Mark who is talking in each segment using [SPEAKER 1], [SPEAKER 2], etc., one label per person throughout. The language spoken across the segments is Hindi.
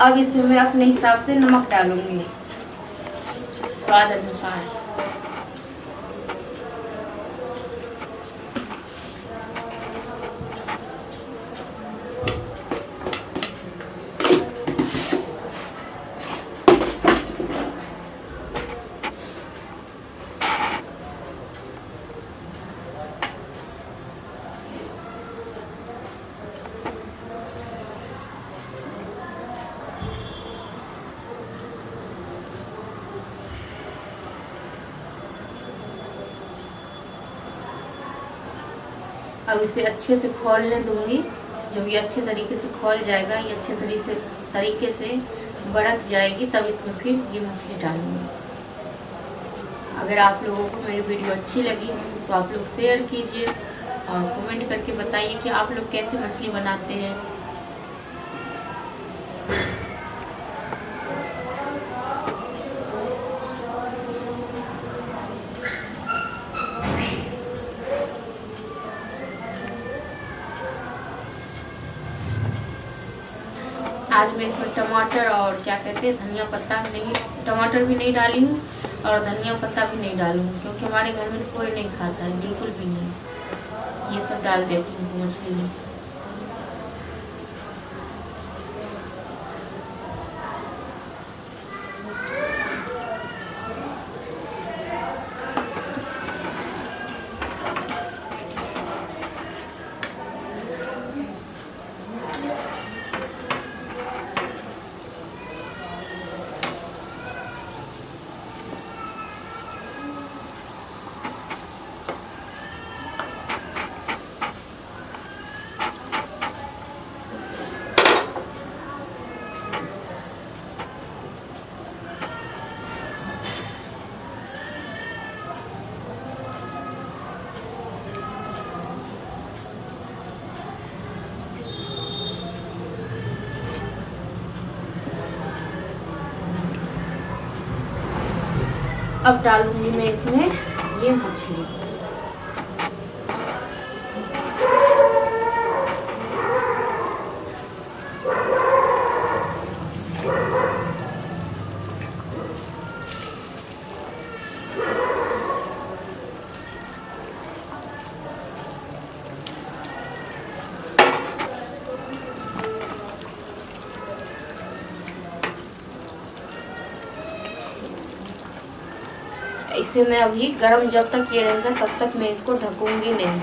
[SPEAKER 1] अब इसमें मैं अपने हिसाब से नमक डालूंगी स्वाद अनुसार। अब इसे अच्छे से खौलने दूंगी। जब ये अच्छे तरीके से खौल जाएगा, ये अच्छे तरीके से बड़क जाएगी, तब इसमें फिर ये मछली डालूंगी। अगर आप लोगों को मेरी वीडियो अच्छी लगी तो आप लोग शेयर कीजिए और कमेंट करके बताइए कि आप लोग कैसे मछली बनाते हैं। आज मैं इसमें टमाटर और क्या कहते हैं धनिया पत्ता नहीं, टमाटर भी नहीं डाली हूँ और धनिया पत्ता भी नहीं डालूंगी, क्योंकि हमारे घर में कोई नहीं खाता है, बिल्कुल भी नहीं। ये सब डाल देती हूँ मछली में। अब डालूंगी मैं इसमें ये मछली। इसे मैं अभी गरम जब तक ये रहेगा तब तक मैं इसको ढकूंगी नहीं,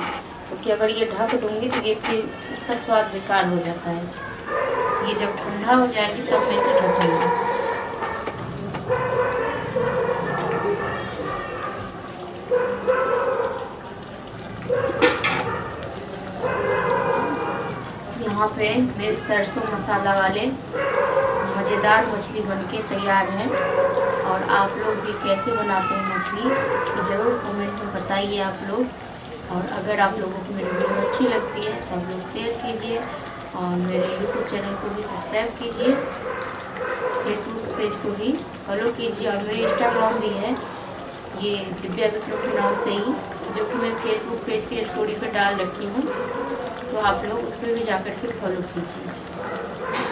[SPEAKER 1] क्योंकि अगर ये ढक दूंगी तो ये फिर इसका स्वाद बेकार हो जाता है। ये जब ठंडा हो जाएगी तब मैं इसे ढकूंगी। यहाँ पे मेरे सरसों मसाला वाले मज़ेदार मछली बनके तैयार है। और आप लोग भी कैसे बनाते हैं मछली ये ज़रूर कमेंट में बताइए आप लोग। और अगर आप लोगों को मेरी वीडियो अच्छी लगती है तो आप लोग शेयर कीजिए और मेरे यूट्यूब चैनल को भी सब्सक्राइब कीजिए, फेसबुक पेज को भी फॉलो कीजिए और मेरे इंस्टाग्राम भी है, ये दिव्या विक्रम के नाम से ही, जो कि मैं फेसबुक पेज की स्टोरी पर डाल रखी हूँ, तो आप लोग उस पर भी जा कर के फॉलो कीजिए।